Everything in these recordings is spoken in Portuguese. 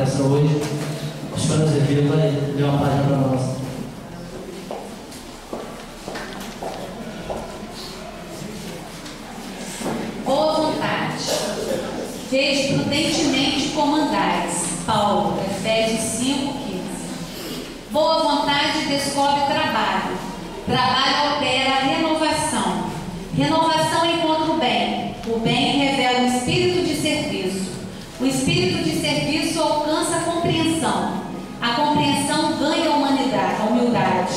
palestra hoje. O Senhor Azevedo vai ler uma página para nós. Boa vontade. Vede prudentemente como andais. Paulo, Efésios 5:15. Boa vontade descobre trabalho. Trabalho opera a renovação. Renovação encontra o bem. O bem revela o espírito de serviço. O espírito de serviço alcança a compreensão. A compreensão ganha a humildade.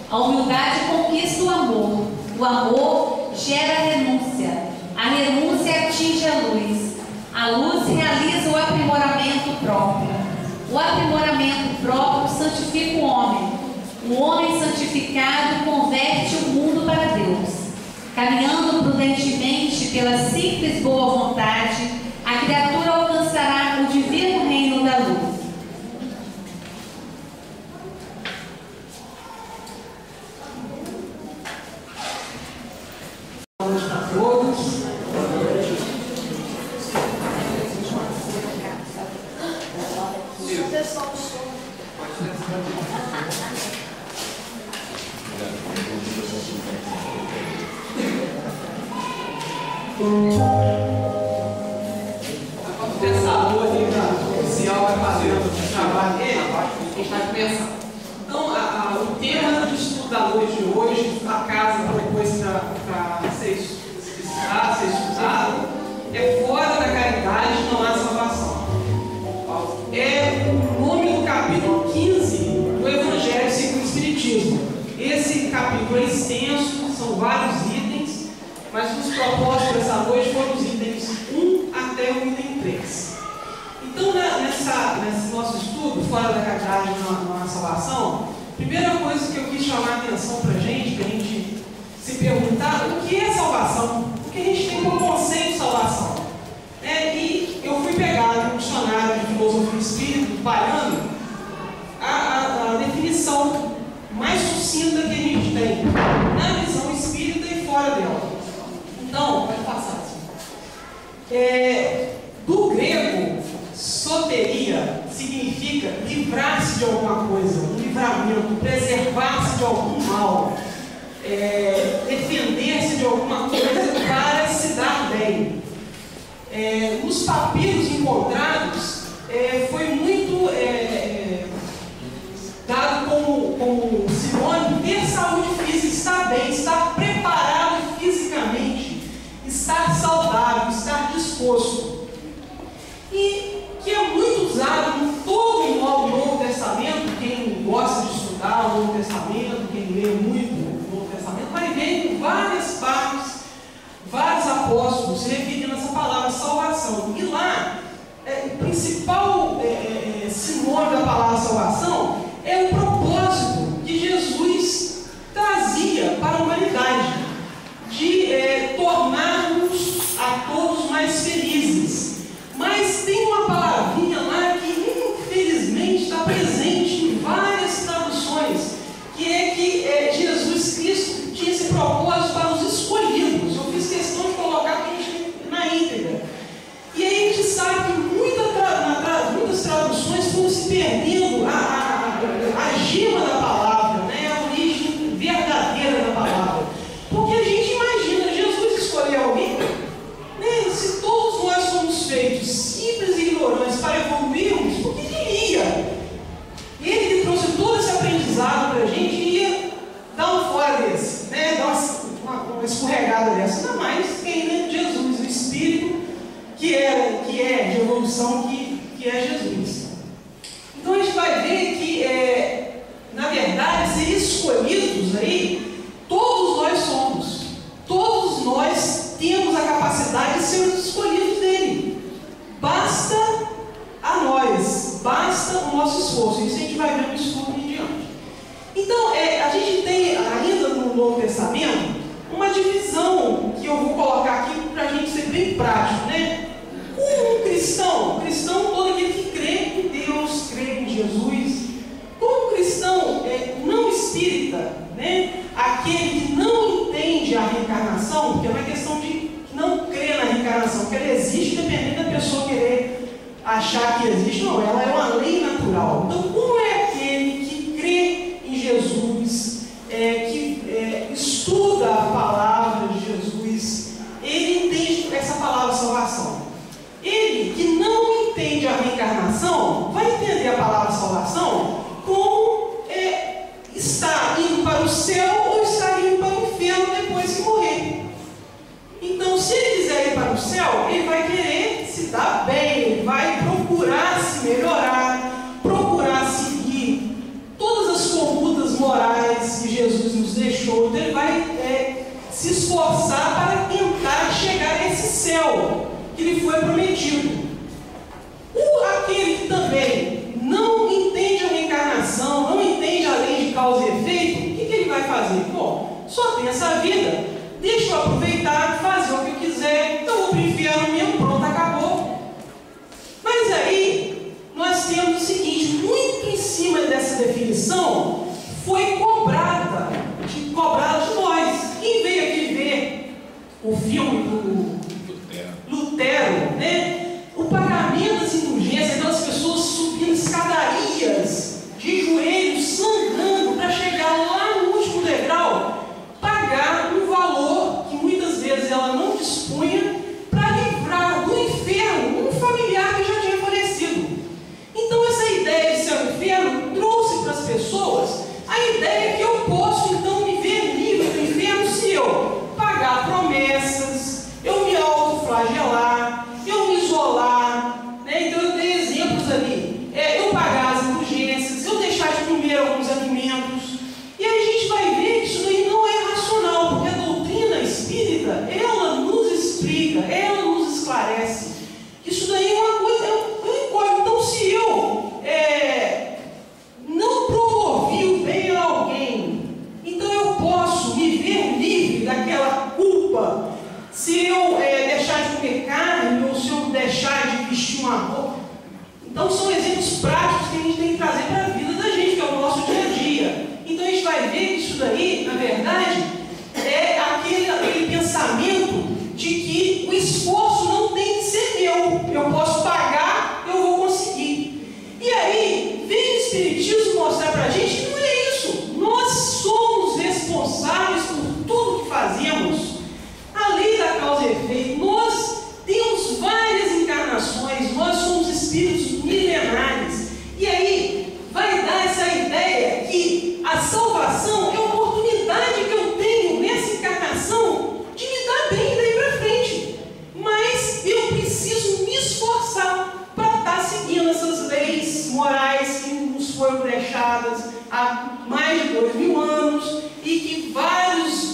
A humildade conquista o amor. O amor gera a renúncia. A renúncia atinge a luz. A luz realiza o aprimoramento próprio. O aprimoramento próprio santifica o homem. O homem santificado converte o mundo para Deus. Caminhando prudentemente pela simples boa vontade, a criatura alcançará o divino reino da luz. Boa noite a todos. O pensador ali oficial vai fazendo o trabalho dele, a gente vai começar. Então, o tema do estudo da noite de hoje, a casa propôs para ser estudado, é fora da caridade não há salvação. É o nome do capítulo 15 do Evangelho segundo o Espiritismo. Esse capítulo é extenso, são vários itens, mas os propósitos dessa noite foram os itens 1 até o item 3. Então, nesse nosso estudo, fora da caridade não há salvação, a primeira coisa que eu quis chamar a atenção para a gente se perguntar o que é salvação, o que a gente tem como conceito de salvação. E eu fui pegar no dicionário de filosofia espírita, do Baiano, a definição mais sucinta que a gente tem na visão espírita e fora dela. Então, pode passar assim. Do grego, soteria significa livrar-se de alguma coisa, um livramento, preservar-se de algum mal, defender-se de alguma coisa para se dar bem. Nos papiros encontrados, foi muito dado como sinônimo ter saúde física, estar bem, estar preparado fisicamente, estar saudável, estar disposto. E que é muito usado em todo o Novo Testamento. Quem gosta de estudar o Novo Testamento, quem lê muito o Novo Testamento, vai ver em várias partes, vários apóstolos se referindo a essa palavra salvação. E lá, o principal sinônimo da palavra salvação é o propósito que Jesus trazia para a humanidade, de tornar-nos a todos mais felizes. Mas tem uma palavrinha lá que infelizmente está presente em várias traduções, que é que Jesus Cristo tinha esse propósito para os escolhidos. Eu fiz questão de colocar para a gente na íntegra. E aí a gente sabe que muitas traduções foram se perdendo a gema da palavra, a origem verdadeira da palavra. Porque a gente imagina Jesus escolher alguém, se todos nós somos feitos simples e ignorantes para evoluirmos, por que ele ia? Ele que trouxe todo esse aprendizado para a gente ia dar um fora desse, dar uma escorregada dessa. Ainda mais quem Jesus, o Espírito que é de evolução, que é Jesus. Então a gente vai ver que, na verdade, ser escolhidos aí, todos nós somos. Todos nós temos a capacidade de ser os escolhidos dele. Basta a nós, basta o nosso esforço. Isso a gente vai ver no estudo em diante. Então, a gente tem ainda no Novo Testamento uma divisão que eu vou colocar aqui para a gente ser bem prático, Como um cristão, todo aquele que crê em Deus, crê em Jesus, como um cristão não espírita, aquele que não entende a reencarnação, porque é uma questão de não crer na reencarnação, que ela existe, dependendo da pessoa querer achar que existe. Não, ela é uma sobrenatural. Então, como é aquele que crê em Jesus, que estuda a palavra de Jesus, ele entende essa palavra salvação. Ele que não entende a reencarnação, vai entender a palavra salvação como estar indo para o céu ou estar indo para o inferno depois que morrer. Então, se ele quiser ir para o céu, ele vai querer se dar bem, ele vai procurar se melhorar, procurar seguir todas as condutas morais que Jesus nos deixou. Então, ele vai se esforçar para tentar chegar a esse céu que lhe foi prometido. Aquele que também não entende a reencarnação, não entende a lei de causa e efeito, o que ele vai fazer? Bom, só tem essa vida, deixa eu aproveitar, fazer o que eu quiser, então vou para o inferno mesmo, pronto, acabou. Mas aí, nós temos o seguinte, muito em cima dessa definição, foi cobrada de nós. Quem veio aqui ver o filme do Lutero, né? O pagamento das indulgências, aquelas pessoas subindo escadarias, de joelhos, sangrando, para chegar lá no último degrau, pagar um valor que muitas vezes ela não dispunha para livrar do inferno um familiar que já tinha falecido. Então, essa ideia de ser um inferno trouxe para as pessoas a ideia que eu posso, então, me ver livre do inferno se eu pagar promessas, eu me autoflagelar, eu me isolar, né? Então eu dei exemplos ali, eu pagar as indulgências, eu deixar de comer alguns alimentos, e aí a gente vai ver que isso daí não é racional, porque a doutrina espírita, ela nos explica, ela nos esclarece, que isso daí é uma coisa, então se eu não promovi o bem a alguém, então eu posso me ver livre daquela culpa, se eu deixar de comer carne, ou se eu deixar de vestir uma roupa. Então são exemplos práticos que a gente tem que trazer para a vida da gente, que é o nosso dia a dia. Então a gente vai ver que isso daí, na verdade, é aquele pensamento de que o esforço não tem que ser meu. Eu posso pagar, eu vou conseguir. E aí, vem o Espiritismo mostrar para a gente que não é isso. Nós somos responsáveis por tudo que fazemos. A lei da causa e efeito, nós temos várias encarnações, nós somos espíritos milenares. E aí vai dar essa ideia que a salvação é a oportunidade que eu tenho nessa encarnação de me dar bem daí para frente. Mas eu preciso me esforçar para estar seguindo essas leis morais que nos foram deixadas há mais de 2000 anos e que vários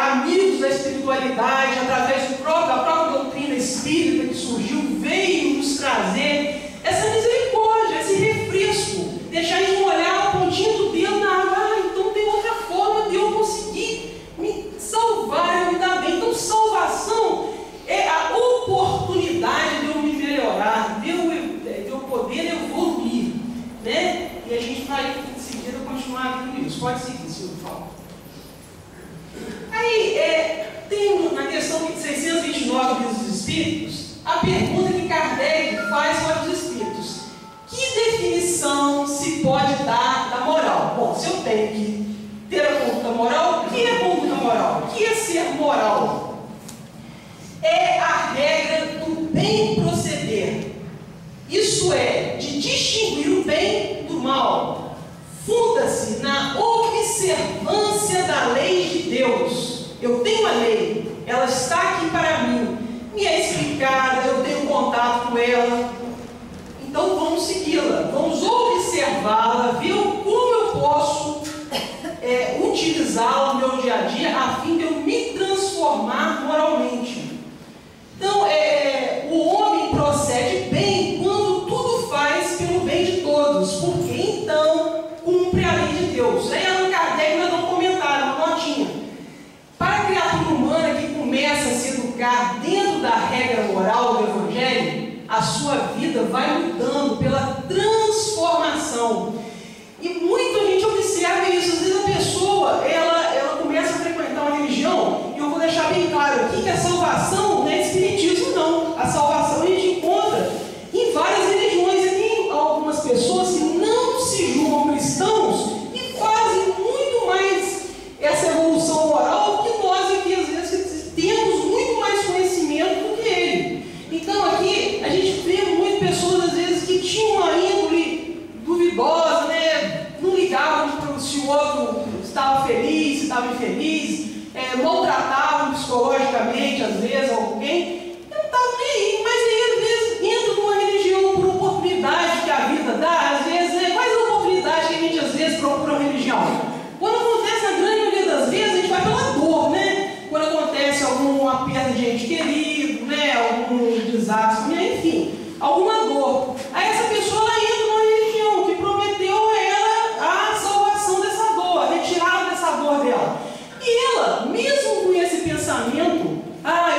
amigos da espiritualidade, através da própria doutrina espírita que surgiu, veio nos trazer essa misericórdia, esse refresco, deixar de molhar a pontinha do dedo na água. Então tem outra forma de eu conseguir me salvar, eu me dar bem. Então salvação é a oportunidade de eu me melhorar, de eu poder evoluir, né? E a gente vai em seguida continuar vendo isso. Pode seguir, Silvio, por favor. Aí, tem na questão 629 dos Espíritos, a pergunta que Kardec faz para os Espíritos: que definição se pode dar da moral? Bom, se eu tenho que ter a conduta moral, o que é conduta moral? O que é ser moral? É a regra do bem proceder. Isso é, de distinguir o bem do mal. Funda-se na observância da lei de Deus. Eu tenho a lei, ela está aqui para mim, me é explicada, eu tenho contato com ela. Então vamos segui-la, vamos observá-la, ver como eu posso utilizá-la no meu dia a dia, a fim de eu me transformar moralmente. Então, o homem procede bem quando tudo faz pelo bem de todos, porque então cumpre a lei de Deus. Aí Allan Kardec vai dar um comentário, uma notinha. Para a criatura humana que começa a se educar dentro da regra moral do Evangelho, a sua vida vai mudando pela transformação. E muita gente observa isso. Às vezes a pessoa, ela começa a frequentar uma religião, e eu vou deixar bem claro aqui que a salvação não é espiritismo, não. A salvação a gente encontra em várias religiões, e tem algumas pessoas que não estava infeliz, maltratavam psicologicamente, às vezes, alguém, eu não estava nem aí, mas aí, às vezes, entra numa religião por oportunidade que a vida dá, às vezes, quais a oportunidade que a gente, às vezes, procura uma religião? Quando acontece, a grande maioria das vezes, a gente vai pela dor, né? Quando acontece alguma perda de ente querido, né? Algum desastre, enfim, alguma dor. Aí essa pessoa, ela entra numa religião que prometeu a ela a salvação dessa dor, a retirada dessa dor dela. E ela, mesmo com esse pensamento,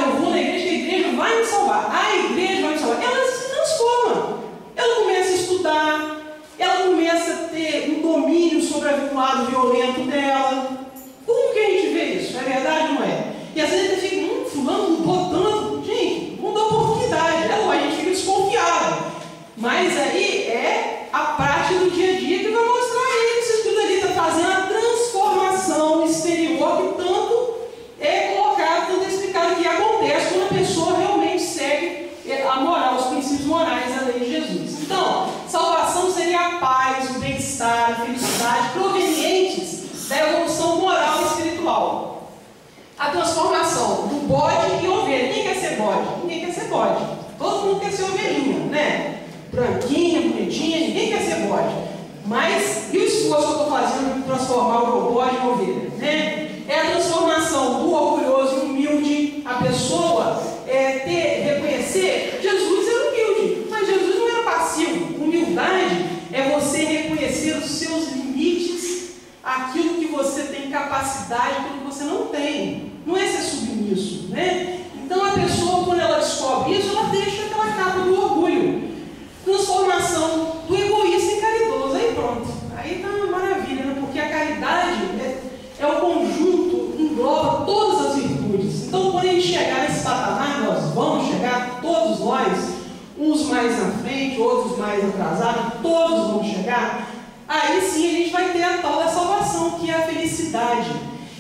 eu vou na igreja, que a igreja vai me salvar, a igreja vai me salvar, ela se transforma. Ela começa a estudar, ela começa a ter um domínio sobre o lado violento dela. Como que a gente vê isso? É verdade ou não é? E às vezes a gente fica, fulano mudou tanto. Gente, não dá oportunidade. A gente fica desconfiado. Mas aí é a prática do dia a dia que vai mostrar a ele se tudo ali está fazendo a transformação exterior que tanto é colocado, tanto é explicado que acontece quando a pessoa realmente segue a moral, os princípios morais da lei de Jesus. Então, salvação seria a paz, o bem-estar, a felicidade provenientes da evolução moral e espiritual. A transformação do bode em ovelha. Quem quer ser bode? Ninguém quer ser bode. Todo mundo quer ser ovelhinha, né? Branquinha, bonitinha, ninguém quer ser bode. Mas, e o esforço que eu estou fazendo para transformar o bode em ovelha? Né? É a transformação do orgulhoso e humilde. A pessoa reconhecer, Jesus era humilde, mas Jesus não era passivo. Humildade é você reconhecer os seus limites, aquilo que você tem capacidade, aquilo que você não tem. Não é ser submisso, né? Então a pessoa, quando ela descobre isso, ela deixa aquela capa do orgulho. Transformação do egoísta em caridoso. Aí pronto. Aí tá uma maravilha, né? Porque a caridade é o conjunto, engloba todas as virtudes. Então quando a gente chegar nesse patamar, nós vamos chegar, todos nós, uns mais na frente, outros mais atrasados, todos vão chegar. Aí sim a gente vai ter a tal da salvação, que é a felicidade.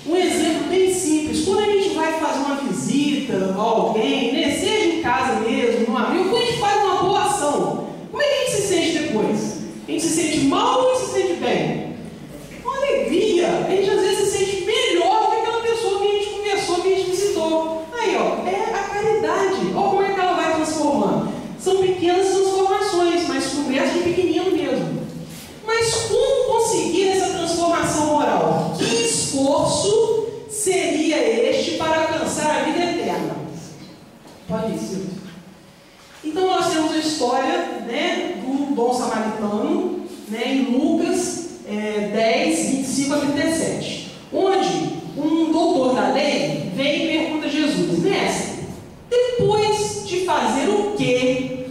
Um exemplo bem simples: quando a gente vai fazer uma visita a alguém, né, seja em casa mesmo, no amigo, quando a gente faz uma boa ação, como é que a gente se sente depois? A gente se sente mal ou se sente bem? Com alegria. A gente às vezes se sente melhor do que aquela pessoa que a gente conversou, que a gente visitou. Aí, é a caridade. Olha como é que ela vai transformando. São pequenas transformações, mas começa de pequenino mesmo. Mas como conseguir essa transformação moral? Que esforço seria este para alcançar a vida eterna? Pode ir, Silvio. Então nós temos a história, né, do bom samaritano, né, em Lucas 10, 25 a 37, onde um doutor da lei vem e pergunta a Jesus: Mestre, depois de fazer o que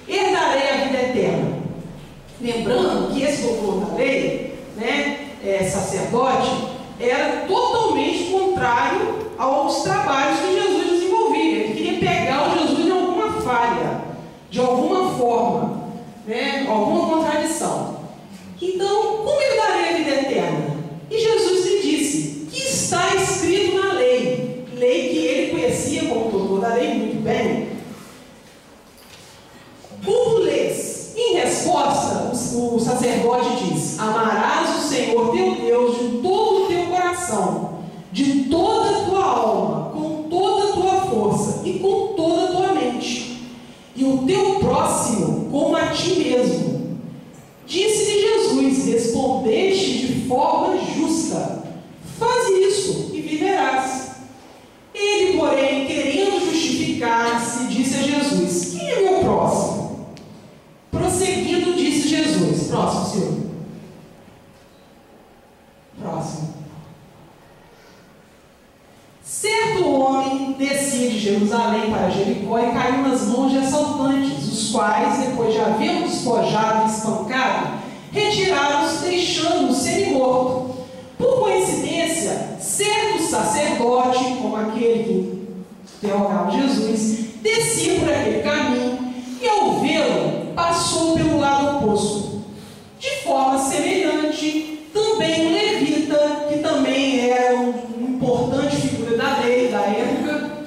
herdarei a vida eterna? Lembrando que esse doutor da lei, né, sacerdote, era totalmente contrário aos trabalhos que Jesus desenvolvia. Ele queria pegar o Jesus em alguma falha, de alguma forma, né, alguma contradição. Então, como ele daria a vida eterna? E Jesus lhe disse que está escrito na lei, lei que ele conhecia como doutor da lei muito bem. Como lês? Em resposta, o sacerdote diz: amarás o Senhor teu Deus de todo o teu coração, de toda a tua alma, com toda a tua força e com toda a tua mente, e o teu próximo como a ti mesmo. Disse-lhe Jesus: respondeste de forma justa, faz isso e viverás. Ele, porém, querendo justificar-se, disse a Jesus: quem é meu próximo? Prosseguindo, disse Jesus: próximo, Senhor. Próximo. Certo homem descia de Jerusalém para Jericó e caiu nas mãos de assaltantes, os quais, depois de havê-lo despojado e espancado, retiraram-se, deixando-o semi-morto. Por coincidência, certo sacerdote, como aquele que interrogava Jesus, descia por aquele caminho e, ao vê-lo, passou pelo lado oposto. De forma semelhante, também um levita, que também era uma importante figura da lei da época,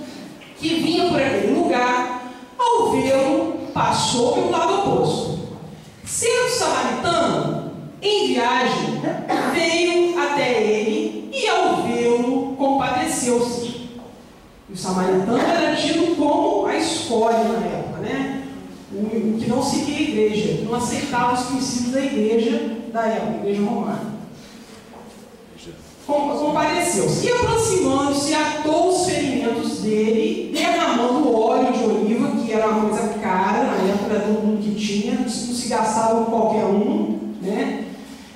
que vinha por aquele lugar, ao vê-lo, passou pelo lado oposto. Sendo samaritano, em viagem, veio até ele e, ao vê-lo, O samaritano era tido como a escória na época, né? O que não seguia a igreja, que não aceitava os princípios da igreja da época, a igreja romana. Compareceu-se e, aproximando-se, atou os ferimentos dele, derramando óleo de oliva, que era uma coisa cara, na época era todo mundo que tinha, não se gastava com qualquer um, né?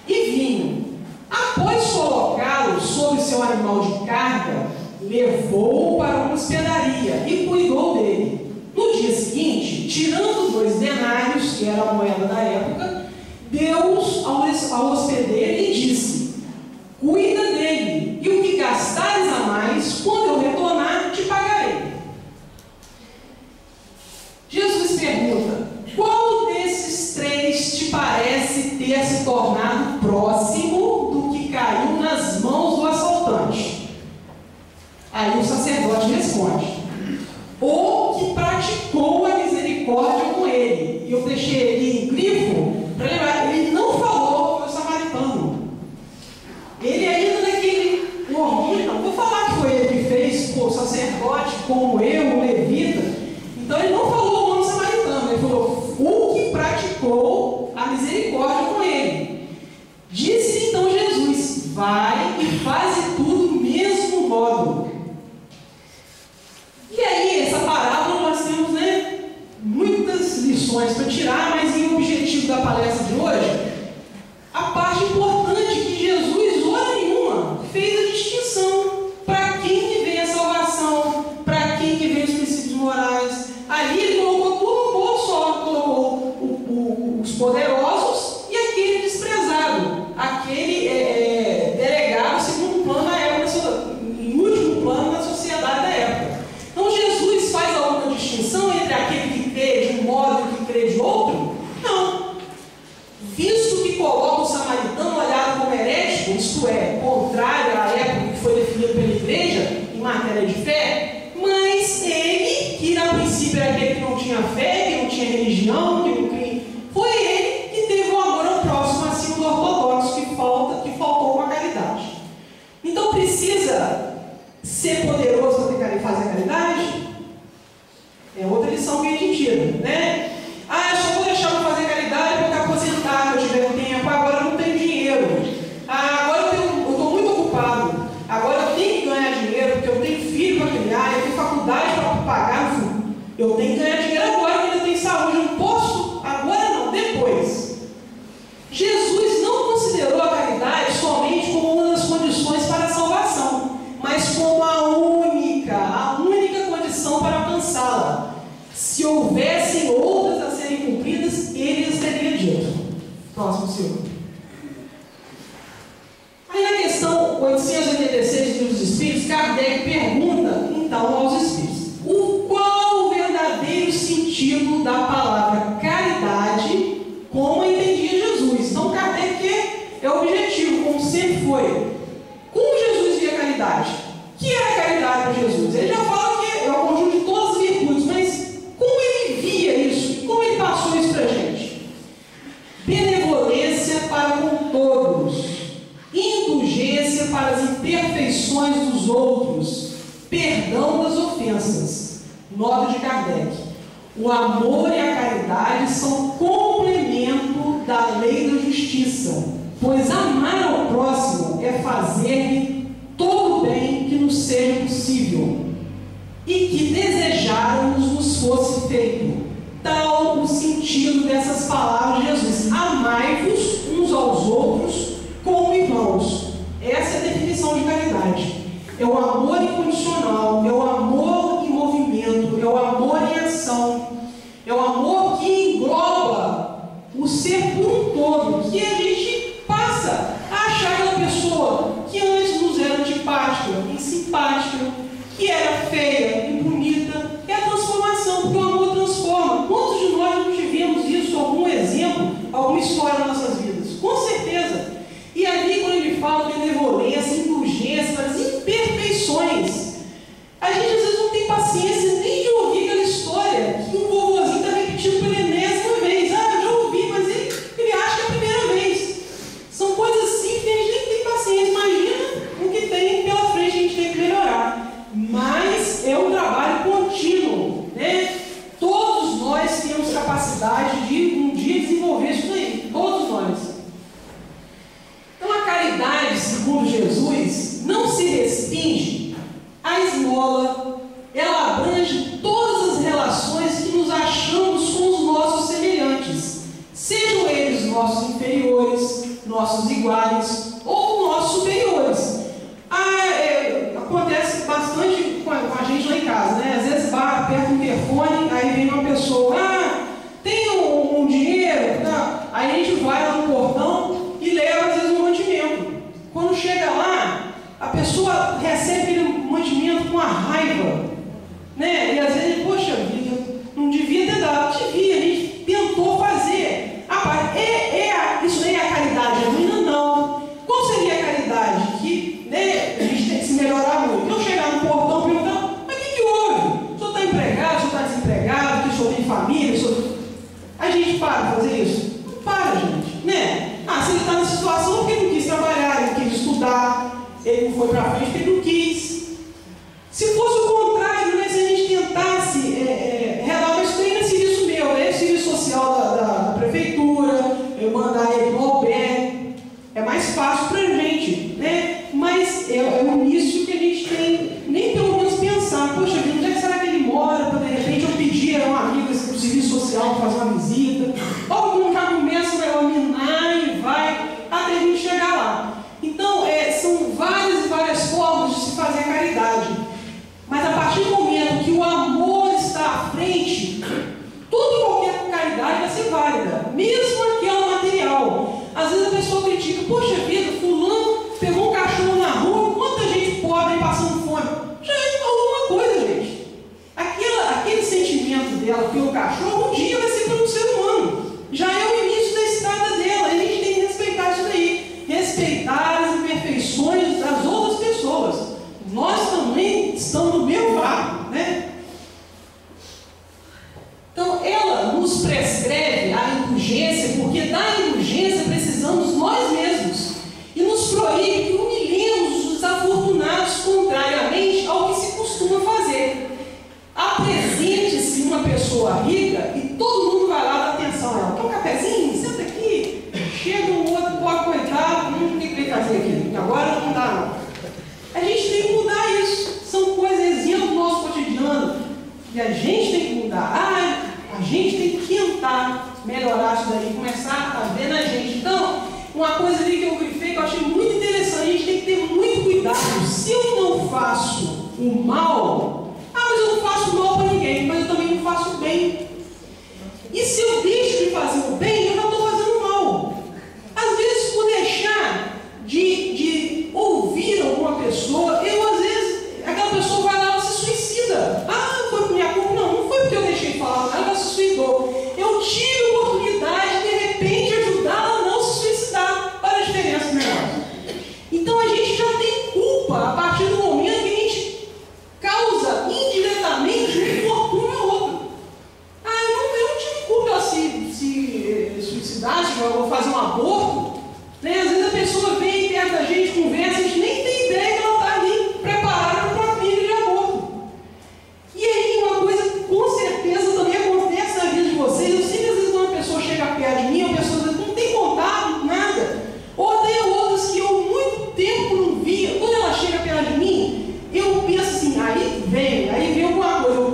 E vinho. Após colocá-lo sobre seu animal de carga, levou-o para uma hospedaria e cuidou dele. No dia seguinte, tirando 2 denários, que era a moeda da época, deu-os ao hospedeiro e disse: cuida dele, e o que gastares a mais, quando eu retornar, te pagarei. Jesus pergunta: qual desses 3 te parece ter se tornado próximo do que caiu nas mãos do assaltante? Aí o sacerdote responde: o que praticou a misericórdia com ele. E eu deixei aqui em grifo para lembrar, ele não falou que foi o samaritano. Ele ainda naquele orgulho, não vou falar que foi ele que fez, o sacerdote, como eu, o levita. Então ele não falou o nome samaritano, ele falou o que praticou a misericórdia com ele. Disse então Jesus: vai e faze tudo do mesmo modo. E aí, essa parábola nós temos, né, muitas lições para tirar, mas em objetivo da palestra de hoje, a parte importante que Jesus, hora nenhuma, fez a distinção para quem que vem a salvação, para quem que vem os princípios morais. Ali ele colocou tudo num bolo só, colocou os poderosos e aquele desprezado, aquele delegado segundo plano na época, em último plano na sociedade da época. Então Jesus faz alguma distinção entre aquele que crê de um modo e o que crê de outro? Não. Visto que coloca o samaritano olhado como herético, isto é, contrário à época que foi definida pela igreja em matéria de fé, mas ele, que a princípio era aquele que não tinha fé, que não tinha religião, que não cria, foi ele que teve o amor ao próximo acima do ortodoxo, que faltou com a caridade. Então precisa ser poderoso para fazer a caridade? É outra lição que a gente tira, né? Ah, eu só vou deixar para fazer caridade porque aposentar, eu tiver tempo, agora eu não tenho dinheiro. Ah, agora eu estou muito ocupado. Agora eu tenho que ganhar dinheiro porque eu tenho filho para criar, eu tenho faculdade para pagar, no fundo. Eu tenho que ganhar dinheiro agora que eu tenho saúde. Eu não posso, agora não, depois. Jesus não considerou a caridade somente como uma das condições para a salvação, mas como a única condição para alcançá-la. Se houvessem outras a serem cumpridas, ele as teria dito. Próximo, senhor. Aí na questão 886 do Livro dos Espíritos, Kardec pergunta então aos Espíritos: qual o verdadeiro sentido da palavra caridade, como entendia Jesus? Então Kardec é objetivo, como sempre foi. Como Jesus via a caridade? O que é a caridade para Jesus? Ele já fala que é o conjunto de todas as virtudes, mas como ele via isso? E como ele passou isso para a gente? Benevolência para com todos, indulgência para as imperfeições dos outros, perdão das ofensas. Nota de Kardec: o amor e a caridade são complemento da lei da justiça, pois amar ao próximo é fazer-lhe todo o bem que nos seja possível e que desejáramos nos fosse feito. Tal o sentido dessas palavras de Jesus: amai-vos uns aos outros como irmãos. Essa é a definição de caridade. É o amor incondicional, é o amor em movimento, é o amor em ação, é o amor que engloba o ser por um todo, que a gente passa a achar aquela pessoa que antes nos era antipática, insimpática, que era feia, bonita. É a transformação, porque o amor transforma. Quantos de nós não tivemos isso, algum exemplo, alguma história nas nossas vidas? Com certeza. E ali, quando ele fala de benevolência, indulgência, das imperfeições, a gente às vezes não tem paciência nem de ouvir aquela história que um vovozinho está repetindo pela enésima vez. Ah, eu já ouvi, mas ele acha que é a primeira vez. São coisas assim que a gente nem tem paciência. Imagina o que tem pela frente, a gente tem que melhorar. Mas é o inferiores, nossos iguais ou nossos superiores. Acontece bastante com a gente lá em casa, né? Às vezes aperta o interfone, aí vem uma pessoa, tem um dinheiro? Não. Aí a gente vai lá no portão e leva às vezes um mantimento. Quando chega lá, a pessoa recebe aquele mantimento com a raiva, né? E às vezes, poxa vida, não devia ter dado, devia, a gente tentou fazer. Isso aí é a caridade genuína? Não. Qual seria a caridade? Que, né, a gente tem que se melhorar muito. Eu chegar no portão perguntando, mas o que houve? O senhor está empregado, o senhor está desempregado, o senhor tem família, A gente para de fazer isso? Não para, gente, né? Se ele está nessa situação porque ele não quis trabalhar, ele quis estudar, ele não foi para frente porque ele não quis. Se fosse o contrário, né, se a gente tentasse, relatar isso daí não é serviço meu, né? É serviço social da prefeitura, eu mandar ele para o albergue, é mais fácil para a gente, né? Mas é o início que a gente tem, nem pelo menos pensar, poxa vida, onde é que será que ele mora, para de repente eu pedir a um amigo do serviço social para fazer uma visita, ou como já começa a laminar e vai até a gente chegar lá. Então, são várias e várias formas de se fazer a caridade. Mas a partir do momento que o amor está à frente, toda e qualquer caridade vai ser válida, mesmo aquela material. Às vezes a pessoa critica, poxa vida, fulano pegou um cachorro na rua, quanta gente pobre passando fome. Já é alguma coisa, gente. Aquele sentimento dela pelo cachorro, um dia vai ser pelo ser humano. Já é o início da estrada dela, a gente tem que respeitar isso daí. Respeitar as imperfeições das outras pessoas. Nós também estamos no mesmo barco, né? Então, ela nos prescreve a indulgência, porque da indulgência precisamos nós mesmos, e nos proíbe que humilhemos os desafortunados, contrariamente ao que se costuma fazer. Apresente-se uma pessoa rica e todo mundo vai lá dar atenção a ela. Quer um cafezinho? Senta aqui. Chega um outro, pô, coitado, o que veio fazer aqui? Agora não dá, não. A gente tem que mudar isso. São coisas, exemplo do nosso cotidiano. E a gente tem que mudar. A gente tem que tentar melhorar isso daí, começar a ver na gente. Então, uma coisa ali que eu grifei que eu achei muito interessante, a gente tem que ter muito cuidado. Se eu não faço o mal, mas eu não faço mal para ninguém, mas eu também não faço o bem. E se eu deixo de fazer o bem, eu já estou fazendo mal. Às vezes, por deixar de ouvir alguma pessoa, às vezes, aquela pessoa vai lá e se suicida. Foi por minha culpa? Não foi porque eu deixei de falar, ela se suicidou. Eu tive a oportunidade de repente, ajudá-la a não se suicidar. Olha a diferença do negócio. Então, a gente já tem culpa a partir do momento que a gente causa indiretamente um infortúnio ao outro. Eu não tive culpa ela se suicidar, se eu vou fazer um aborto. Né? Às vezes a pessoa vem perto da gente, conversa, a gente nem tem ideia que ela está ali preparada para uma clínica de aborto. E aí uma coisa com certeza também acontece na vida de vocês. Eu sei que às vezes quando uma pessoa chega perto de mim, a pessoa às vezes não tem contato, nada. Ou tem outras que eu muito tempo não via. Quando ela chega perto de mim, eu penso assim, aí vem alguma coisa, eu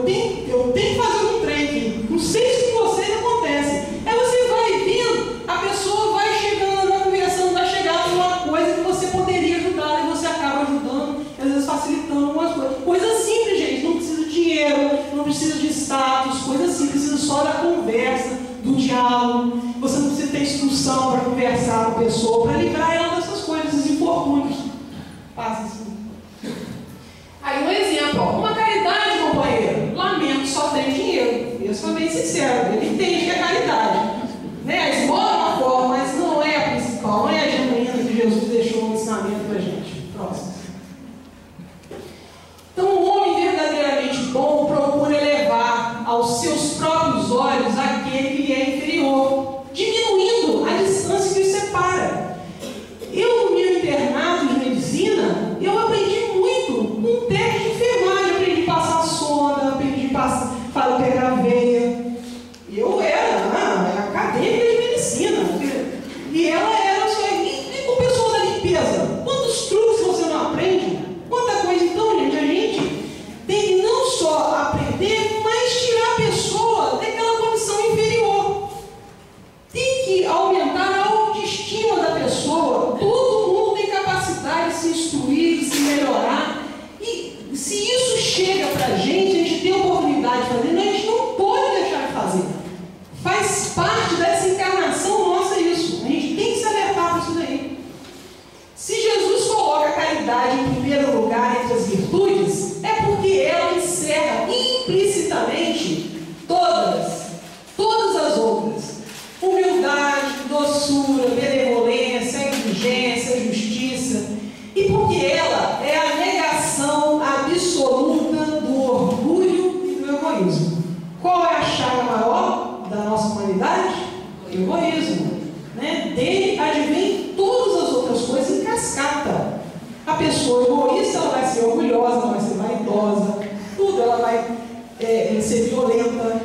tenho que fazer um trem aqui. Não sei se com vocês acontece. Aí você vai vendo, a pessoa vai chegando na conversação, vai chegar numa coisa que você poderia ajudar e você acaba ajudando, às vezes facilitando algumas coisas. Coisa simples, gente, não precisa de dinheiro, não precisa de status, coisa simples, precisa só da conversa, do diálogo. Você não precisa ter instrução para conversar com a pessoa, para livrar ela dessas coisas, esses infortúnios. Passa assim. Aí um exemplo, uma caridade, companheiro. Lamento, só tem dinheiro. Eu sou bem sincero, ele entende que é caridade. Né? A esmola é uma forma, mas não é a principal, não é a genuína que Jesus deixou um ensinamento para a gente. Próximo. Então, o homem verdadeiramente bom procura elevar aos seus próprios olhos aquele que lhe é inferior, diminuindo a distância que os separa. Eu, no meu internato de medicina, eu aprendi muito com técnica de enfermagem. Aprendi a passar sonda, aprendi a pegar a veia. implicitamente todas as outras: humildade, doçura, benevolência, indulgência, justiça. E porque ela é a negação absoluta do orgulho e do egoísmo. Qual é a chaga maior da nossa humanidade? O egoísmo. Né? Dele advém todas as outras coisas em cascata. A pessoa egoísta, ela vai ser orgulhosa, ela vai ser vaidosa, tudo, ela vai ser violenta.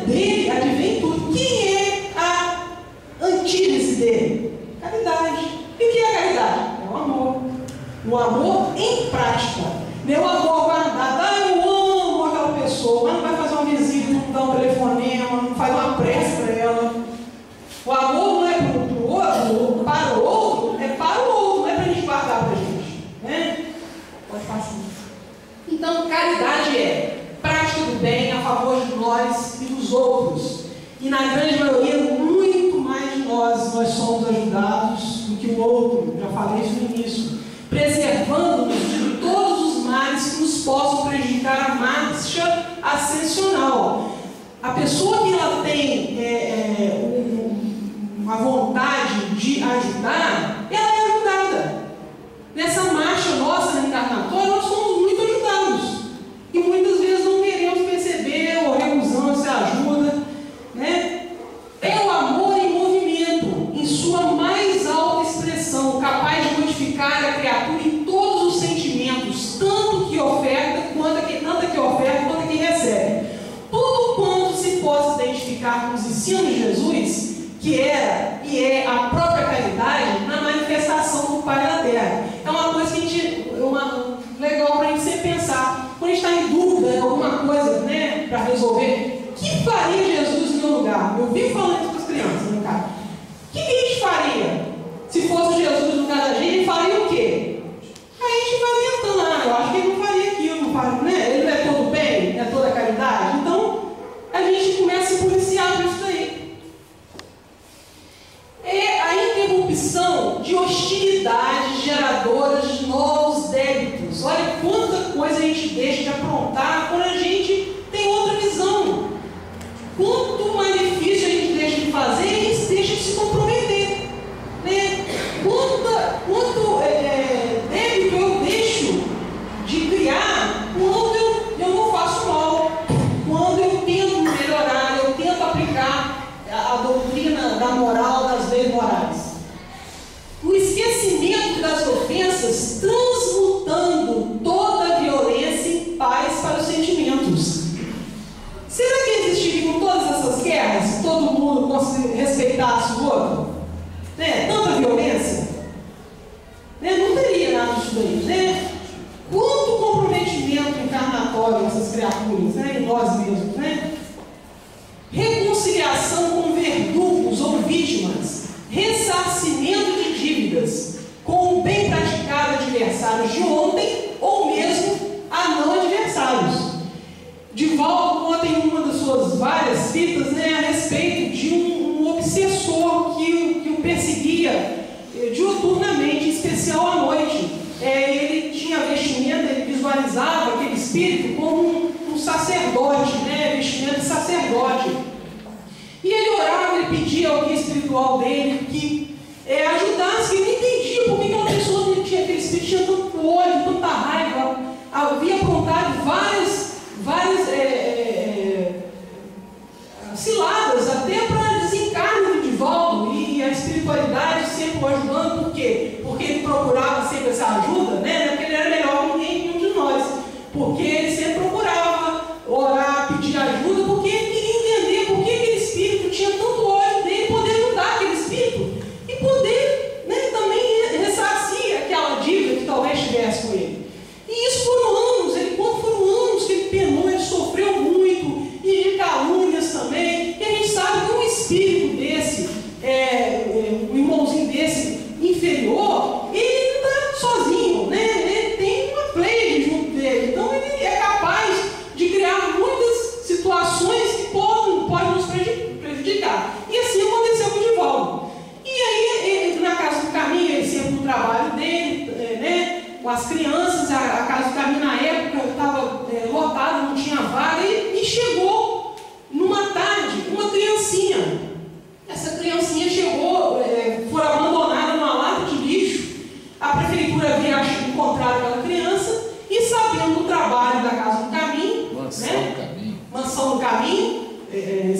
Dele advém tudo. Quem é a antítese dele? Caridade. E o que é a caridade? É o amor. O amor em prática. Não é o amor guardado. Eu amo aquela pessoa, mas não vai fazer uma visita, não dá um telefonema, não faz uma prece para ela. O amor não é para o outro, para o outro, é para o outro, não é para a gente guardar para a gente. Né? Pode passar. Então, caridade é prática do bem a favor de nós e dos outros. E na grande maioria, muito mais de nós somos ajudados do que o outro. Já falei isso no início. Preservando-nos de todos os males que nos possam prejudicar a marcha ascensional. A pessoa que ela tem uma vontade de ajudar, ela é ajudada. Nessa marcha nossa reencarnatória, nós somos muito ajudados. E muitas vezes não queremos perceber ou recusamos essa ajuda. Né? É o amor em movimento, em sua mais alta expressão, capaz de modificar a criatura em todos os sentimentos, tanto que oferta, quanto que recebe. Tudo quanto se possa identificar com os ensinos de Jesus, que era e é a própria caridade na manifestação do Pai na Terra. É uma coisa que legal para a gente sempre pensar. Quando a gente está em dúvida em alguma coisa, né, para resolver, o que faria Jesus no meu lugar? Eu vivo falando isso para as crianças, né, cara? O que a gente faria? Se fosse Jesus no lugar da gente, ele faria o quê? Aí a gente vai tentando, eu acho que ele não faria aquilo, não faria, né? Ele não é todo bem, não é toda caridade. Então, a gente começa a se policiar por isso daí. É a interrupção de hostilidades geradoras de novos débitos. Olha quanta coisa a gente deixa de aprontar quando a gente tem outra visão. Quanto mais difícil a gente deixa de fazer, a gente deixa de se comprometer. Né? Quanto débito eu deixo de criar quando eu não faço mal, quando eu tento melhorar, eu tento aplicar a doutrina da moral, das leis morais. O esquecimento das ofensas transmutando toda a violência em paz para os sentimentos. Será que existiriam todas essas guerras se todo mundo respeitasse o outro? Né? Tanta violência? Né? Não teria nada disso daí. Né? Quanto comprometimento encarnatório nessas criaturas, né? Em nós mesmos. Né? Reconciliação com verdugos ou vítimas, ressarcimento de dívidas com o bem praticado adversários de ontem ou mesmo a não adversários. Divaldo conta em uma das suas várias fitas, né, a respeito de um obsessor que o perseguia diuturnamente, em especial à noite. Ele tinha vestimenta, ele visualizava aquele espírito como um sacerdote, né, vestimenta de sacerdote. E ele orava, ele pedia ao guia espiritual dele que ajudasse, que ele não entendia por que aquela pessoa tinha aquele espírito, tinha tanto ódio, tanta raiva, havia aprontado várias ciladas até para desencarne de Divaldo, e a espiritualidade sempre o ajudando. Por quê? Porque ele procurava sempre essa ajuda, né? Porque ele era melhor que nenhum de nós, porque ele sempre procurava orar, pedir ajuda, porque ele queria entender por que aquele espírito tinha tanto ódio dele, poder ajudar aquele espírito e poder, né, também ressarcir aquela dívida que talvez tivesse com ele. E isso foram anos, quando foram anos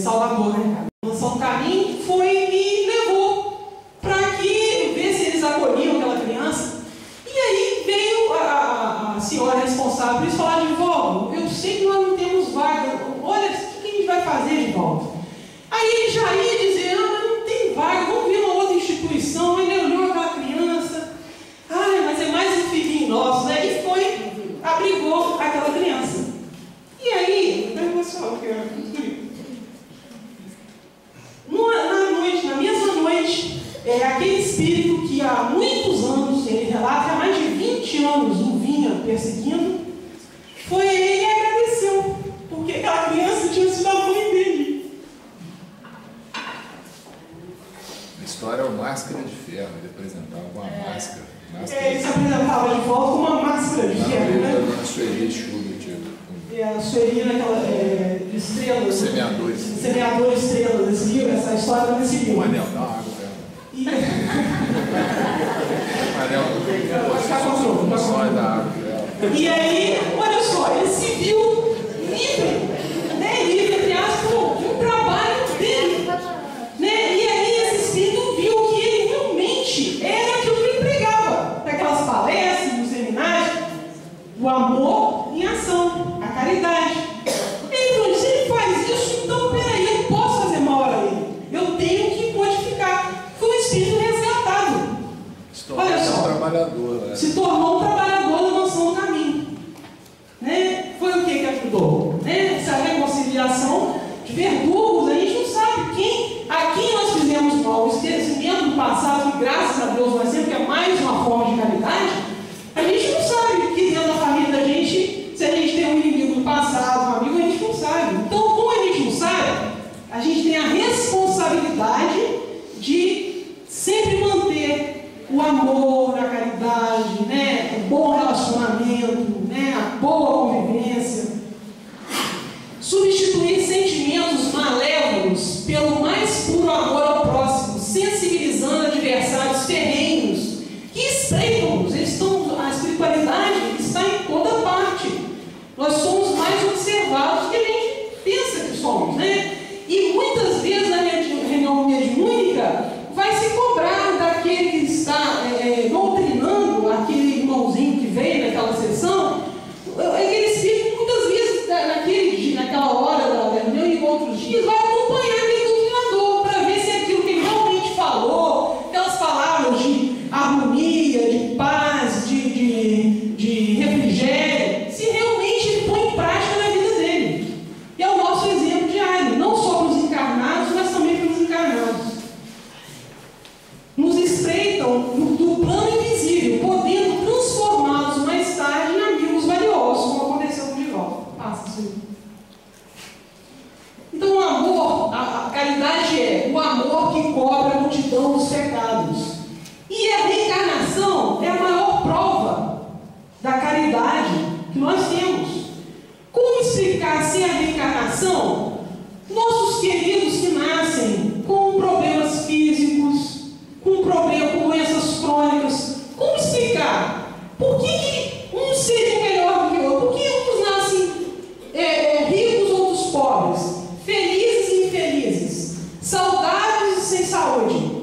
Salvador, né, cara? Lançou um caminho, foi e levou para que ver se eles acolhiam aquela criança. E aí veio a senhora responsável por isso falar: Divaldo, eu sei que nós não temos vaga, olha, o que a gente vai fazer, Divaldo? Aí ele já ia dizer: mas não tem vaga, vamos ver uma outra instituição. Aí ele olhou aquela criança: mas é mais um filhinho nosso, né? E foi, abrigou aquela criança. E aí, pessoal, que é muito bonito. Na mesma noite, aquele espírito que há muitos anos, ele relata, há mais de 20 anos o vinha perseguindo, foi ele e agradeceu, porque aquela criança tinha sido a mãe dele. A história é o Máscara de Ferro, ele apresentava uma máscara. Ele se apresentava de volta com uma máscara de ferro, né? A Sueli Schubert. A Sueli naquela de estrelas. Semeadores. Semeador de estrelas, esse livro, essa história tá nesse livro. O anel, dá água pra ela. O anel, o sol da água pra ela. E aí, olha só, ele se viu livre, né? Livre, entre aspas, um trabalho dele. Né? E aí esse espírito viu que ele realmente era aquilo que ele pregava, naquelas palestras, nos seminários, o amor em ação, a caridade. Ele falou: se ele faz isso, então peraí, eu não posso fazer mal a ele, eu tenho que modificar. Foi um espírito resgatado. Olha só, trabalhador, né? Se tornou um trabalhador da mansão do caminho. Né? Foi o que ajudou? Né? Essa reconciliação de verdugos, a gente não sabe a quem nós fizemos mal. O esquecimento do passado, que graças a Deus vai ser, que é mais uma forma de caridade. A gente não sabe que dentro da família da gente, se a gente tem um inimigo do passado, um amigo, a gente não sabe. Então, como a gente não sabe, a gente tem a responsabilidade de sempre manter o amor, a caridade, né? O bom relacionamento, né? A boa convivência. Substituir sentimentos malévolos pelo mais puro amor ao próximo, sensibilizando adversários ferrenhos que espreitam-nos. A espiritualidade está em toda parte. Nós somos mais observados do que a gente pensa que somos, né? E muitas vezes na reunião mediúnica vai se cobrar daquele que está doutrinando, aquele irmãozinho que veio naquela sessão, aquele espírito muitas vezes naquele dia, naquela hora da reunião e em outros dias, vai acompanhar aquele doutrinador para ver se aquilo que ele realmente falou, aquelas palavras de harmonia, de paz, de refrigério, se realmente ele põe em prática na vida dele. E é o nosso exemplo diário, não só para os encarnados, mas também para os encarnados. Nos espreitam do plano invisível, podendo transformá-los mais tarde em amigos valiosos, como aconteceu com o Divaldo. Passa isso aí. Então o amor, a caridade é o amor que cobre a multidão dos pecados. E a reencarnação é a maior prova da caridade que nós temos. Como explicar sem a reencarnação nossos queridos que nascem com problemas físicos, com doenças crônicas? Como explicar? Por que uns seriam melhor do que outros? Por que uns nascem ricos, outros pobres? Felizes e infelizes? Saudáveis e sem saúde?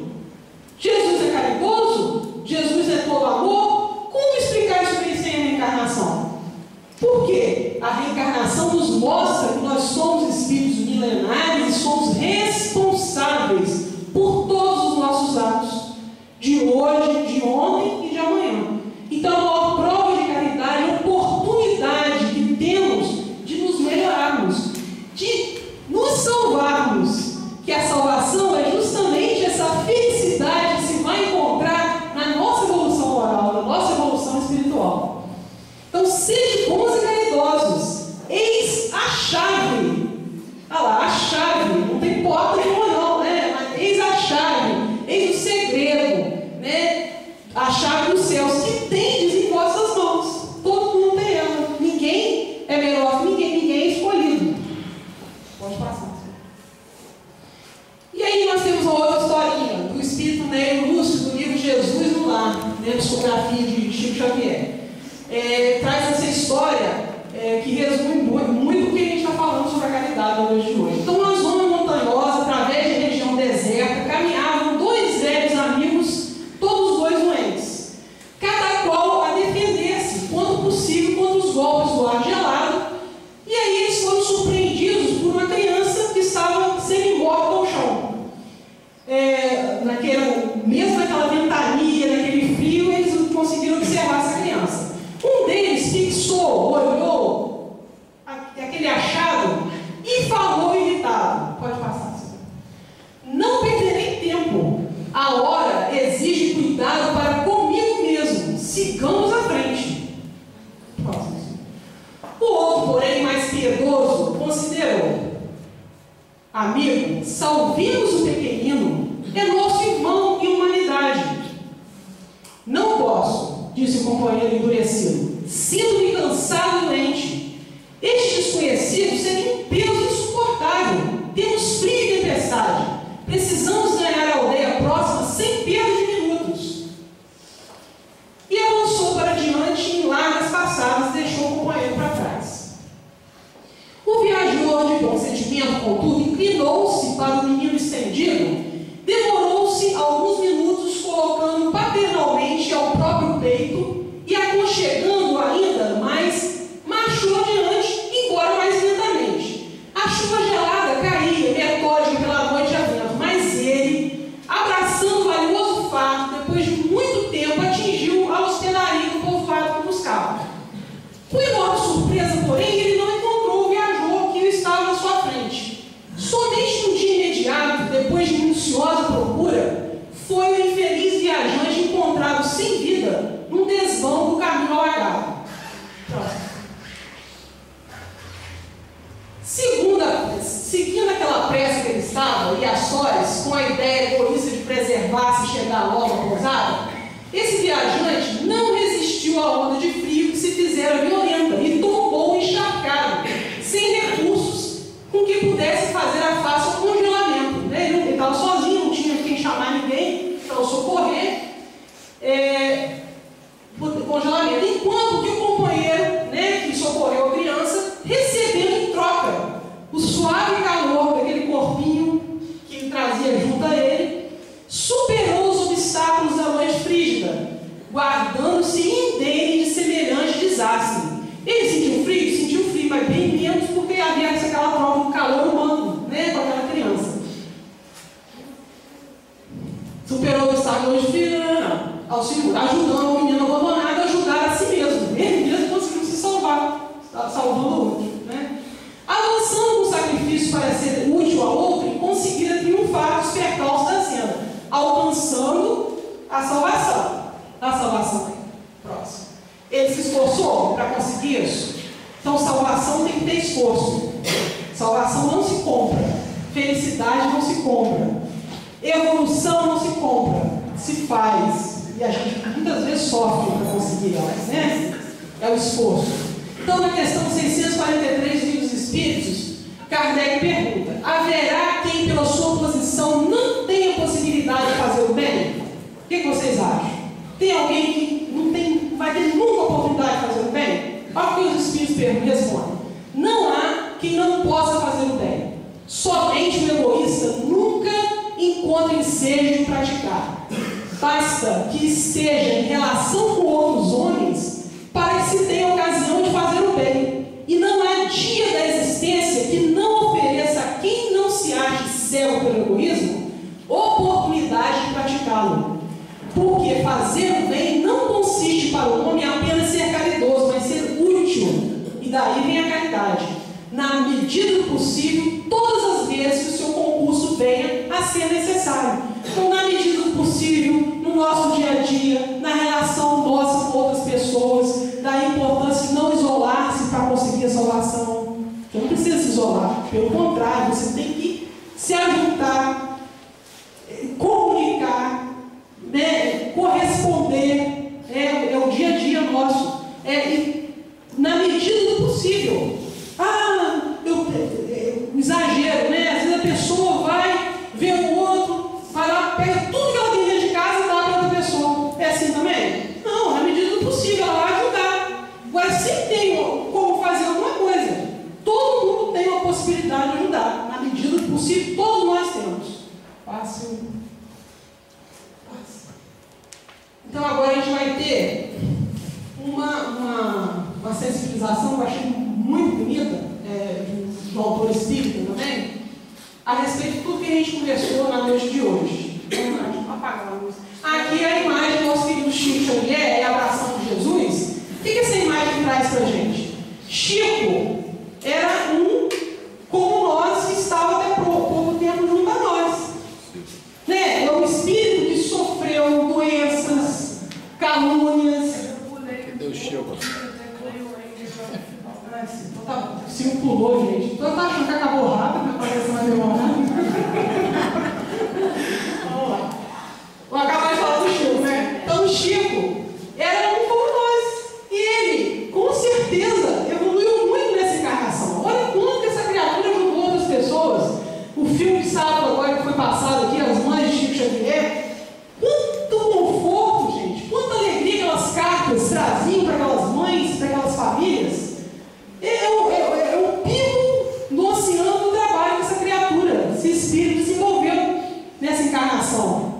Jesus é caridoso? Jesus é todo amor? Como explicar isso bem sem a reencarnação? Por quê? A reencarnação nos mostra que nós somos espíritos milenares e somos responsáveis por todos os nossos atos, de hoje, de ontem e de amanhã. Então, a maior prova de caridade é a oportunidade que temos de nos melhorarmos, de nos salvarmos, que a salvação é justamente essa felicidade que se vai encontrar na nossa evolução moral, na nossa evolução espiritual. Então, sede bons e caridosos, eis a chave. Olha lá, a chave, não tem porta nenhuma não, né? Mas eis a chave, eis o segredo, né? A chave dos céus, que tendes em vossas mãos. Todo mundo tem ela. Ninguém é melhor que ninguém é escolhido. Pode passar. E aí nós temos uma outra historinha do espírito negro lúcido do livro Jesus no Lar, né? Psicografia de Chico Xavier. Traz essa história que resume muito o que a gente está falando sobre a caridade na noite de hoje. Então nós vamos na montanha mesmo naquela ventania, naquele frio, eles conseguiram observar essa criança. Um deles fixou, olhou aquele achado e falou irritado: pode passar, senhor. Não perderei tempo. A hora exige cuidado para comigo mesmo. Sigamos à frente. O outro, porém, mais piedoso, considerou: amigo, salvemos o pequenino, é nosso irmão em humanidade. Não posso, disse o companheiro endurecido. Sinto-me cansado e doente. Este desconhecido seria um peso insuportável. Temos frio e tempestade. Precisamos ganhar a aldeia próxima sem perda de minutos. E avançou para diante em largas passadas e deixou o companheiro para trás. O viajor, de bom sentimento, contudo, inclinou-se para o menino estendido. Demorou-se alguns minutos, colocando paternalmente ao próprio peito e aconchegando ainda mais, marchou adiante, embora mais lentamente. A chuva gelada caía, metódica pela noite a vento, mas ele, abraçando o valioso fardo, depois de muito tempo, atingiu a hospedaria do povoado que buscava. Com enorme surpresa, porém, ele não encontrou o viajor que estava à sua frente. Somente no dia imediato, depois de minuciosa procura, foi o infeliz viajante encontrado sem vida num desvão do caminho alagado. Seguindo aquela pressa que ele estava, e a sós, com a ideia egoísta de preservar-se e chegar logo à pousada, esse viajante não resistiu à onda de frio que se fizera violenta e tombou encharcado, sem recursos com que pudesse fazer a face ao congelamento. Ele estava sozinho, não tinha quem chamar ninguém para o socorrer. Congelamento. Enquanto que o companheiro, que socorreu a criança, recebendo em troca o suave calor daquele corpinho que ele trazia junto a ele, superou os obstáculos da noite frígida, guardando-se indene de semelhante desastre. Ele sentiu frio, mas bem menos, porque havia aquela prova do calor humano, com aquela criança. Superou o obstáculo da noite frígida, ajudando o menino abandonado a ajudar a si mesmo. Ele mesmo conseguiu se salvar, salvando o outro. Avançando com o sacrifício para ser útil a outro, e conseguira triunfar dos percalços da cena, alcançando a salvação. A salvação próximo. Ele se esforçou para conseguir isso. Então, salvação tem que ter esforço. Salvação não se compra. Felicidade não se compra. Evolução não se compra. Se faz. E a gente muitas vezes sofre para conseguir elas, É o esforço. Então, na questão 643 do Livro dos Espíritos, Kardec pergunta: haverá quem, pela sua posição, não tenha possibilidade de fazer o bem? O que vocês acham? Tem alguém que não vai ter nunca oportunidade de fazer o bem? Olha o que os Espíritos respondem: não há quem não possa fazer o bem. Somente o egoísta nunca encontra ensejo de praticar. Basta que esteja em relação com outros homens para que se tenha ocasião de fazer o bem. E não há dia da existência que não ofereça a quem não se ache cego pelo egoísmo oportunidade de praticá-lo. Porque fazer o bem não consiste para o homem apenas ser caridoso, mas ser útil. E daí vem a caridade. Na medida do possível, todas as vezes que o seu concurso venha a ser necessário. Então, na medida do possível, no nosso dia a dia, na relação nossa com outras pessoas, da importância de não isolar-se para conseguir a salvação. Você não precisa se isolar, pelo contrário, você tem que se ajuntar, comunicar, corresponder. É o dia a dia nosso. Na medida do possível. Exagero, Às vezes a pessoa vai ver o outro, vai lá, pega tudo que ela tem dentro de casa e dá para outra pessoa. É assim também? Não, na medida do possível, ela vai ajudar. Agora, se tem como fazer alguma coisa, todo mundo tem uma possibilidade de ajudar. Na medida do possível, todos nós temos. Fácil. Então, agora a gente vai ter uma sensibilização que eu achei muito bonita, do autor espírita também, a respeito de tudo que a gente conversou na noite de hoje. Chico era um como nós, que estava até pouco tempo junto a nós. Né? É um espírito que sofreu doenças, calúnias. Cadê o Chico? Se um pulou, gente. Então eu estava achando que acabou rápido, mas parece mais demorado. Vamos lá. Vou acabar de falar do Chico, né? Então o Chico era um como nós. E ele, com certeza, evoluiu muito nessa encarnação. Olha quanto que essa criatura ajudou outras pessoas. O filme de sábado agora que foi passado aqui, As Mães de Chico Xavier. Quanto conforto, gente. Quanta alegria aquelas cartas traziam para aquelas mães, para aquelas famílias. É um pico no oceano do trabalho dessa criatura. Esse espírito desenvolveu nessa encarnação.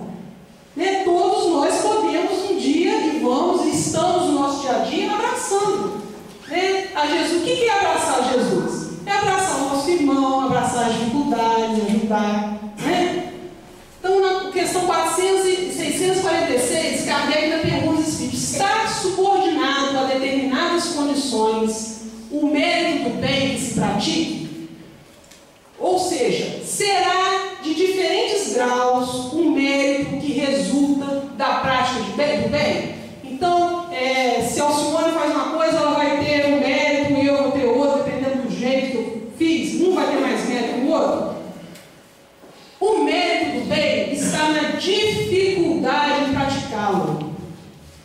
Né? Todos nós podemos um dia, e vamos, e estamos no nosso dia a dia abraçando, né, a Jesus. O que é abraçar Jesus? É abraçar o nosso irmão, abraçar as dificuldades, ajudar. Né? Então, na questão 646, Kardec ainda pergunta ao Espírito: está subordinado a determinadas condições o mérito do bem que se pratique? Ou seja, será de diferentes graus um mérito que resulta da prática do bem? Então, se a Alcione faz uma coisa, ela vai ter um mérito e eu vou ter outro, dependendo do jeito que eu fiz. Um vai ter mais mérito que o outro. O mérito do bem está na dificuldade em praticá-lo.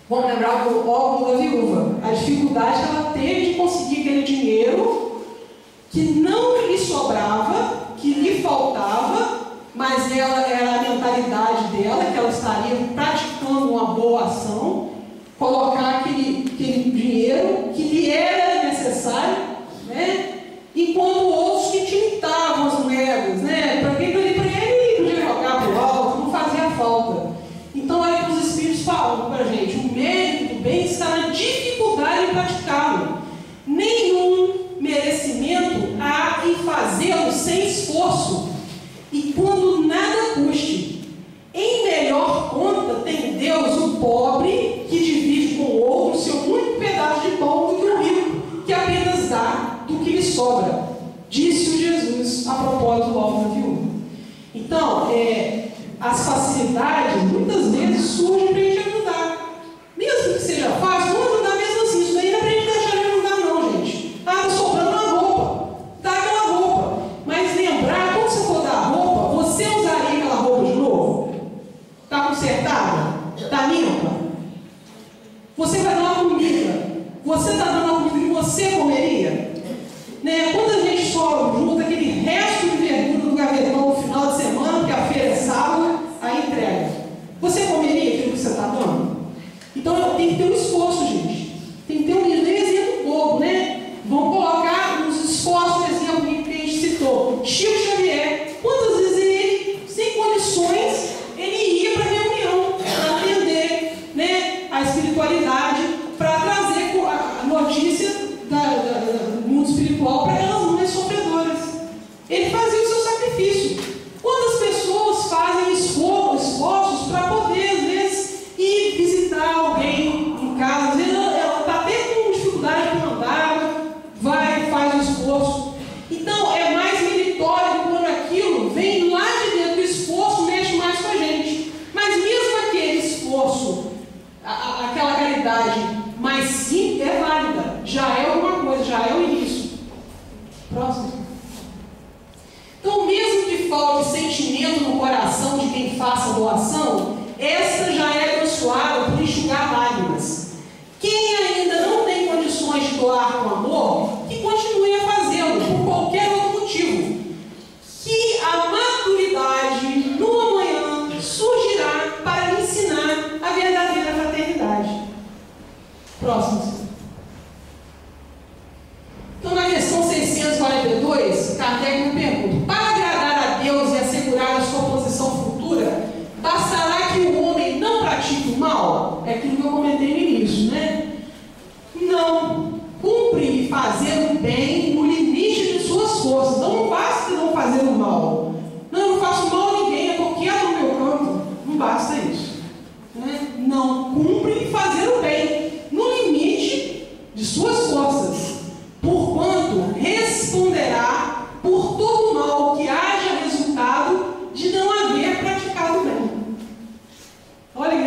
Vamos lembrar do óbolo da viúva. A dificuldade que ela teve de conseguir aquele dinheiro que não lhe sobrava, que lhe faltava, mas ela era a mentalidade dela, que ela estaria praticando uma boa ação, colocar aquele dinheiro que lhe era necessário, né? Enquanto outros que tintavam as moedas, né? Para ele podia jogar para o alto, não fazia falta. Então, olha que os Espíritos falam para a gente: o mérito do bem está na dificuldade em praticá-lo. Nenhum merecimento há em fazê-lo sem esforço, e quando nada custe. Em melhor conta tem Deus o pobre que divide com o outro seu único pedaço de pão do que o rico que apenas dá do que lhe sobra, disse o Jesus a propósito do óbolo da viúva. Então, as facilidades muitas vezes surgem para a gente ajudar, mesmo que seja fácil. Vamos ajudar mesmo assim. Isso daí não é para a gente deixar de ajudar, não, gente. Está sobrando uma roupa, dá aquela roupa, mas lembrar, quando você for dar a roupa, você usaria aquela roupa de novo? Está consertada? Está limpa? Você vai dar uma comida, você está dando uma comida que você comeria? Né? Quando a gente só junta aquele resto de verdura do gavetão no final de semana, porque a feira é sábado, aí entrega, você comeria aquilo que você está dando? Então tem que ter um esforço, gente. Tem que ter um exemplo bobo, né? Vamos colocar uns esforços, por exemplo, que a gente citou. Chico Xavier, quantas vezes ele, sem condições, ele ia para a reunião para atender, né, a espiritualidade, para trazer a notícia do mundo espiritual para aquelas mães sofredoras. Ele fazia o seu sacrifício. Quantas pessoas fazem esforços para poder, às vezes, ir visitar alguém em casa? Às vezes ela está até com dificuldade para andar, vai, faz o esforço. Então, é mais meritório quando aquilo vem lá de dentro. O esforço mexe mais com a gente. Mas mesmo aquele esforço, aquela caridade mais simples, é válida. Já é alguma coisa, já é o início. Próximo. Então, mesmo que falte sentimento no coração de quem faça a doação, esta já é abençoada por enxugar lágrimas. Quem ainda não tem condições de doar com amor, que continue a fazê-lo por qualquer outro motivo. Que a maturidade no amanhã surgirá para lhe ensinar a verdadeira fraternidade. Próximo. Então, na questão 642, Kardec me pergunta: para agradar a Deus e assegurar a sua posição futura, bastará que o homem não pratique o mal? É aquilo que eu comentei no início, né? Não. Cumpre fazer o bem no limite de suas forças. Então, não basta não fazer o mal. Não, eu não faço mal a ninguém, eu estou quieto no meu canto. Não basta isso. Né? Não. Cumpre fazer o bem no limite de suas forças. Por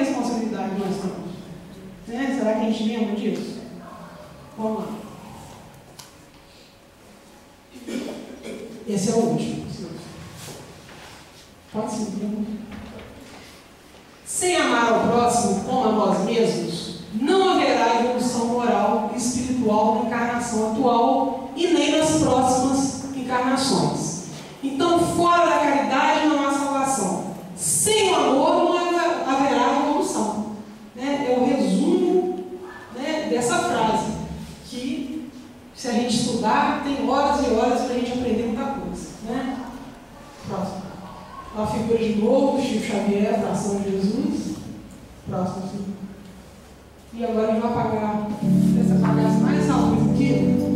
responsabilidade nós estamos? Né? Será que a gente lembra disso? Vamos lá. Esse é o último. Pode ser. Sem amar ao próximo como a nós mesmos, não haverá evolução moral e espiritual na encarnação atual e nem nas próximas encarnações. Então, fora da caridade não há salvação. Sem o amor não haverá evolução. Né? É o resumo, né, dessa frase, que se a gente estudar, tem horas e horas para a gente aprender muita coisa. Né? Próximo. A figura de novo, Chico Xavier, a ação de Jesus. Próximo, sim. E agora a gente vai apagar essa bagaça mais alta aqui.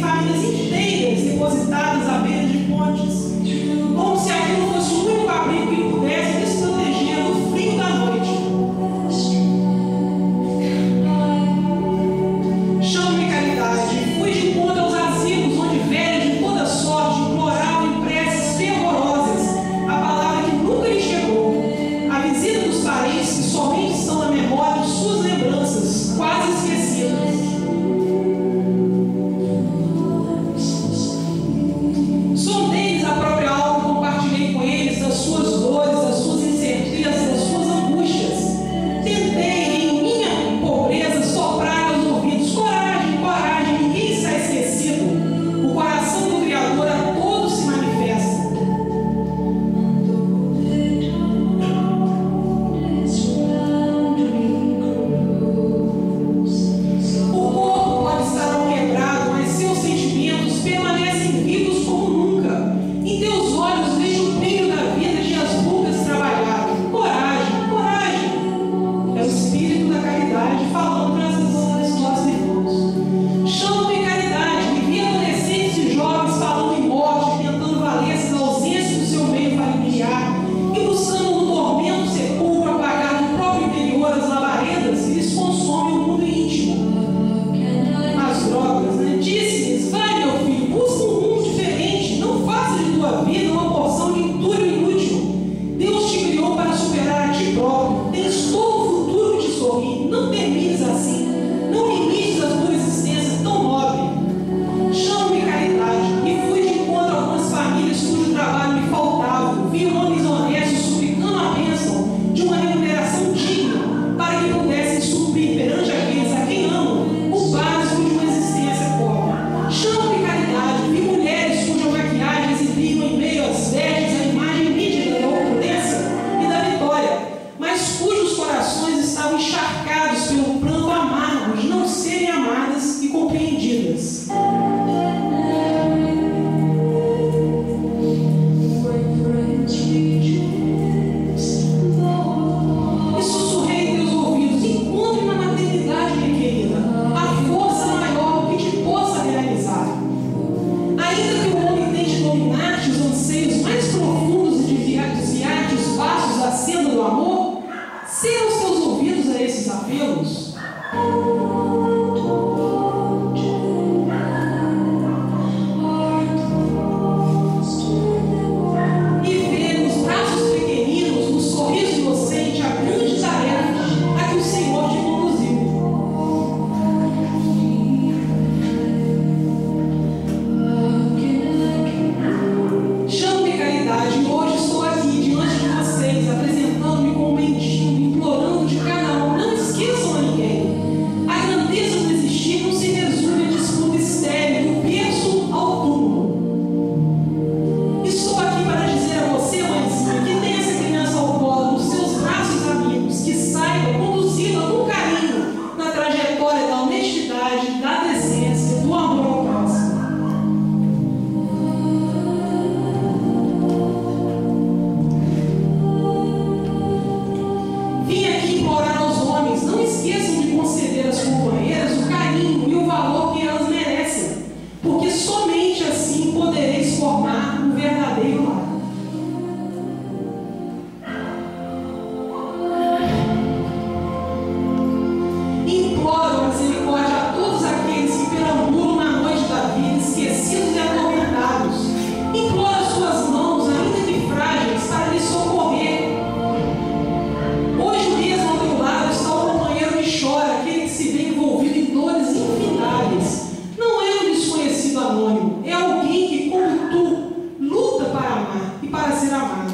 Famílias inteiras fazer a massa.